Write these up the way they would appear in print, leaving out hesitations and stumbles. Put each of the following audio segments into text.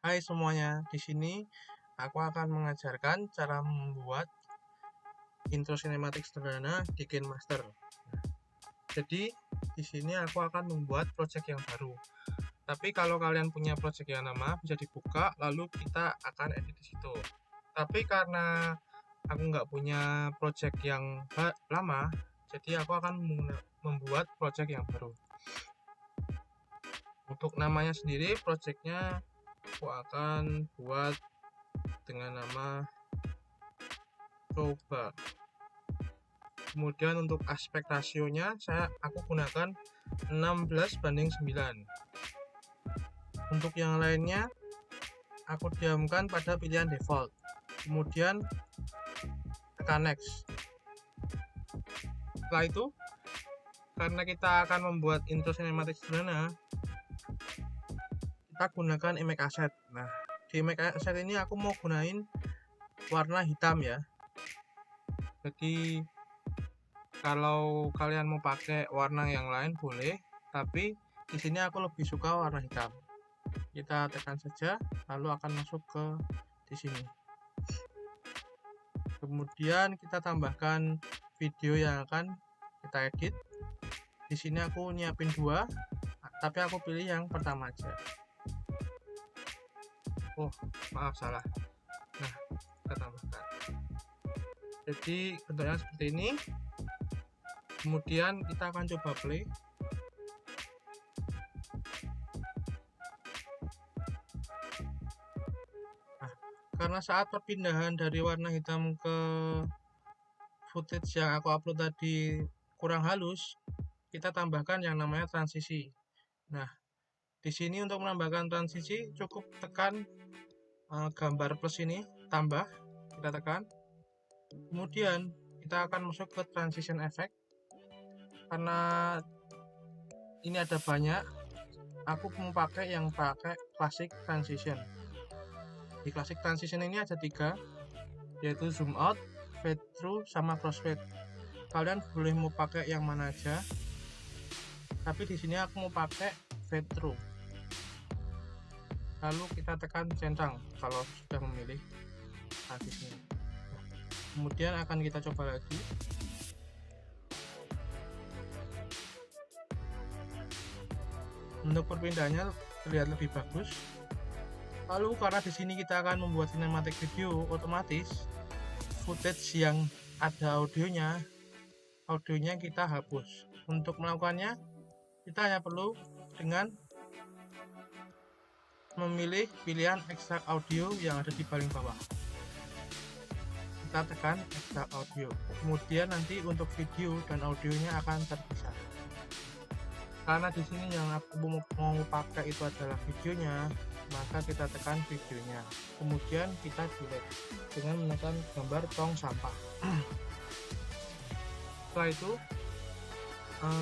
Hai semuanya, di sini aku akan mengajarkan cara membuat intro sinematik sederhana di KineMaster. Jadi, di sini aku akan membuat project yang baru. Tapi kalau kalian punya project yang lama, bisa dibuka, lalu kita akan edit di situ. Tapi karena aku nggak punya project yang lama, jadi aku akan membuat project yang baru. Untuk namanya sendiri, projectnya aku akan buat dengan nama coba. Kemudian untuk aspek rasionya aku gunakan 16:9. Untuk yang lainnya aku diamkan pada pilihan default. Kemudian tekan next. Setelah itu, karena kita akan membuat intro sinematik sederhana, kita gunakan image asset. Nah, di image asset ini aku mau gunain warna hitam ya. Jadi kalau kalian mau pakai warna yang lain boleh, tapi di sini aku lebih suka warna hitam. Kita tekan saja, lalu akan masuk ke di sini. Kemudian kita tambahkan video yang akan kita edit. Di sini aku nyiapin dua, tapi aku pilih yang pertama aja. Oh, maaf salah. Nah, kita tambahkan. Jadi bentuknya seperti ini. Kemudian kita akan coba play. Nah, karena saat perpindahan dari warna hitam ke footage yang aku upload tadi kurang halus, kita tambahkan yang namanya transisi. Nah, di sini untuk menambahkan transisi cukup tekan gambar plus ini, tambah, kita tekan. Kemudian kita akan masuk ke transition effect. Karena ini ada banyak, aku mau pakai yang pakai classic transition. Di classic transition ini ada 3, yaitu zoom out, fade through, sama crossfade. Kalian boleh mau pakai yang mana aja, tapi di sini aku mau pakai fade through. Lalu kita tekan centang kalau sudah memilih transisinya. Kemudian akan kita coba lagi. Untuk perpindahannya terlihat lebih bagus. Lalu karena di sini kita akan membuat cinematic video, otomatis footage yang ada audionya kita hapus. Untuk melakukannya, kita hanya perlu dengan memilih pilihan extract audio yang ada di paling bawah. Kita tekan extract audio. Kemudian nanti untuk video dan audionya akan terpisah. Karena di sini yang aku mau pakai itu adalah videonya, maka kita tekan videonya. Kemudian kita delete dengan menekan gambar tong sampah. Setelah itu,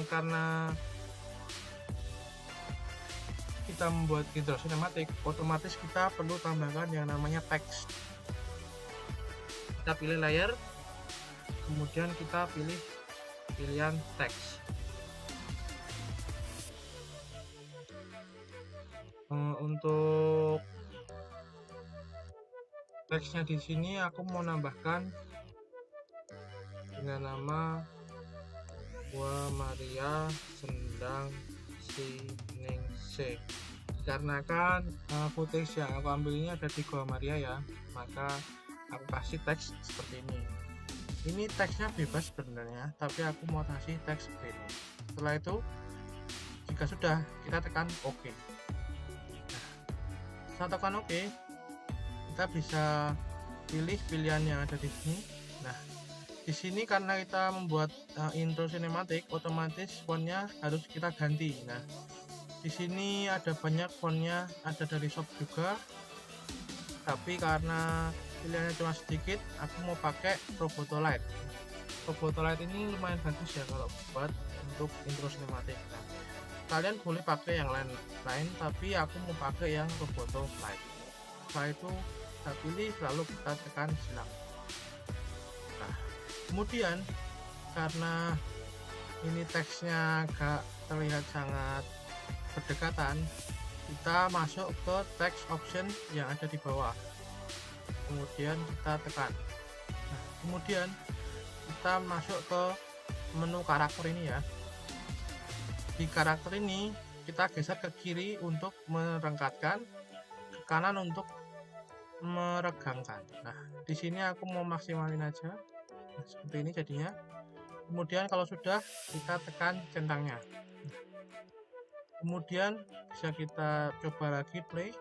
karena kita membuat intro sinematik, otomatis kita perlu tambahkan yang namanya teks. Kita pilih layer, kemudian kita pilih pilihan teks. Untuk teksnya di sini aku mau nambahkan dengan nama Gua Maria Sendang Siningsih. Dikarenakan footage yang aku ambil ini ada di Gua Maria ya, maka aku kasih teks seperti ini. Ini teksnya bebas sebenarnya, tapi aku mau kasih teks seperti ini. Setelah itu, jika sudah, kita tekan OK. Setelah tekan OK, kita bisa pilih pilihan yang ada di sini. Nah, di sini karena kita membuat intro sinematik, otomatis fontnya harus kita ganti. Nah, di sini ada banyak fontnya, ada dari shop juga. Tapi karena pilihannya cuma sedikit, aku mau pakai Roboto Light. Roboto Light ini lumayan bagus ya kalau buat untuk intro sinematik. Nah, kalian boleh pakai yang lain, tapi aku mau pakai yang Roboto Light. Setelah itu kita pilih, lalu kita tekan silang. Nah, kemudian karena ini teksnya agak terlihat sangat berdekatan, kita masuk ke text option yang ada di bawah, kemudian kita tekan. Nah, kemudian kita masuk ke menu karakter ini ya. Di karakter ini kita geser ke kiri untuk merengkatkan, ke kanan untuk meregangkan. Nah, di sini aku mau maksimalin aja. Nah, seperti ini jadinya. Kemudian kalau sudah, kita tekan centangnya. Kemudian bisa kita coba lagi play.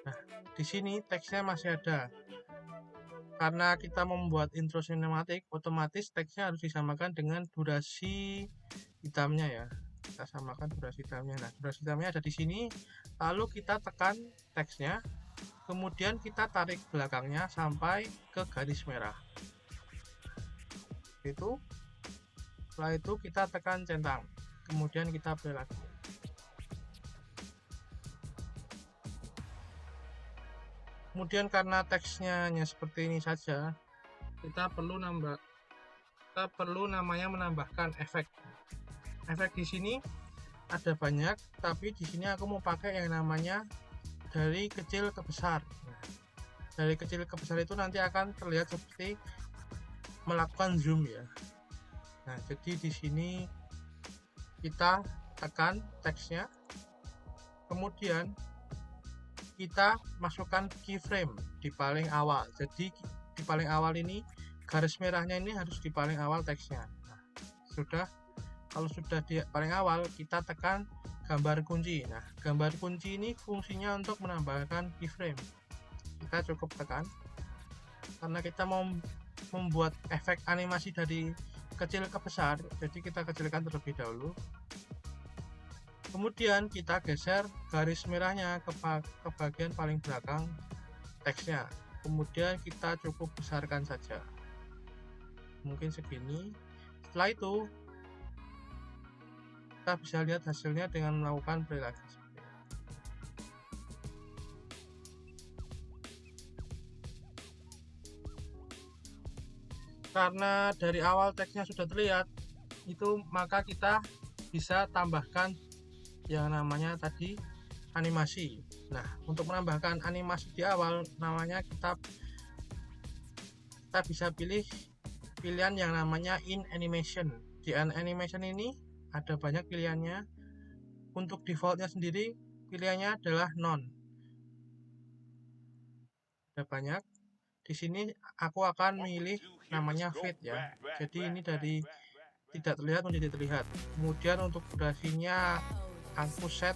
Nah, di sini teksnya masih ada. Karena kita membuat intro sinematik, otomatis teksnya harus disamakan dengan durasi hitamnya ya. Kita samakan durasi hitamnya. Nah, durasi hitamnya ada di sini. Lalu kita tekan teksnya, kemudian kita tarik belakangnya sampai ke garis merah. Itu. Setelah itu kita tekan centang, kemudian kita play lagi. Kemudian karena teksnya hanya seperti ini saja, kita perlu namanya menambahkan efek. Efek di sini ada banyak, tapi di sini aku mau pakai yang namanya dari kecil ke besar. Nah, dari kecil ke besar itu nanti akan terlihat seperti melakukan zoom ya. Nah, jadi di sini kita tekan teksnya, kemudian kita masukkan keyframe di paling awal. Jadi di paling awal ini garis merahnya ini harus di paling awal teksnya. Nah, kalau sudah di paling awal, kita tekan gambar kunci. Nah, gambar kunci ini fungsinya untuk menambahkan keyframe. Kita cukup tekan karena kita mau membuat efek animasi dari kecil ke besar, jadi kita kecilkan terlebih dahulu. Kemudian kita geser garis merahnya ke bagian paling belakang teksnya. Kemudian kita cukup besarkan saja, mungkin segini. Setelah itu kita bisa lihat hasilnya dengan melakukan play lagi. Karena dari awal teksnya sudah terlihat itu, maka kita bisa tambahkan yang namanya tadi animasi. Nah, untuk menambahkan animasi di awal, namanya kita bisa pilih pilihan yang namanya in animation. Di in animation ini ada banyak pilihannya. Untuk defaultnya sendiri pilihannya adalah none. Ada banyak. Di sini aku akan milih namanya fade ya. Jadi ini dari tidak terlihat menjadi terlihat. Kemudian untuk durasinya aku set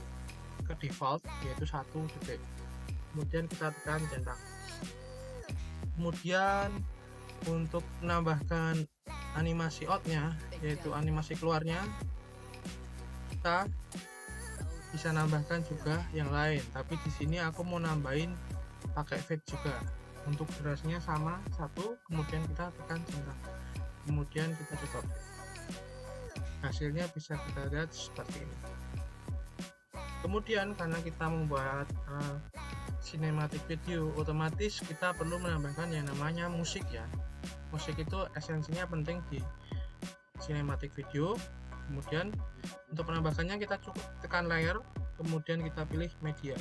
ke default yaitu 1 detik. Kemudian kita tekan centang. Kemudian untuk menambahkan animasi outnya yaitu animasi keluarnya, kita bisa nambahkan juga yang lain, tapi di sini aku mau nambahin pakai fade juga. Untuk durasinya sama 1, kemudian kita tekan centang, kemudian kita coba. Hasilnya bisa kita lihat seperti ini. Kemudian karena kita membuat cinematic video, otomatis kita perlu menambahkan yang namanya musik ya. Musik itu esensinya penting di cinematic video. Kemudian untuk penambahkannya kita cukup tekan layer, kemudian kita pilih media.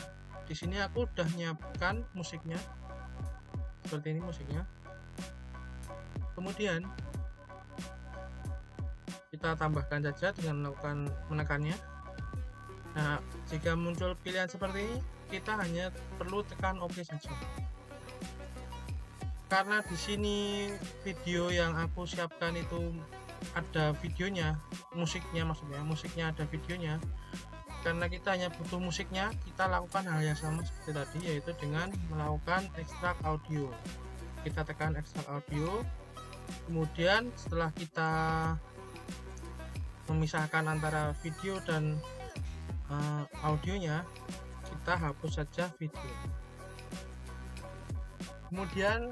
Di sini aku udah nyiapkan musiknya seperti ini musiknya. Kemudian kita tambahkan saja dengan melakukan menekannya. Nah, jika muncul pilihan seperti ini, kita hanya perlu tekan OK saja. Karena di sini video yang aku siapkan itu ada videonya, musiknya maksudnya, musiknya ada videonya. Karena kita hanya butuh musiknya, kita lakukan hal yang sama seperti tadi, yaitu dengan melakukan ekstrak audio. Kita tekan ekstrak audio, kemudian setelah kita memisahkan antara video dan audionya, kita hapus saja video, kemudian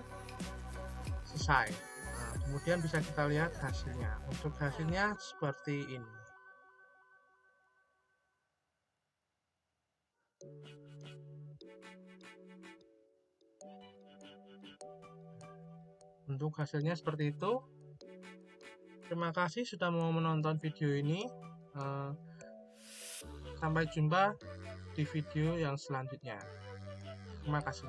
selesai. Nah, kemudian bisa kita lihat hasilnya. Untuk hasilnya seperti ini. Untuk hasilnya seperti itu. Terima kasih sudah mau menonton video ini. Sampai jumpa di video yang selanjutnya. Terima kasih.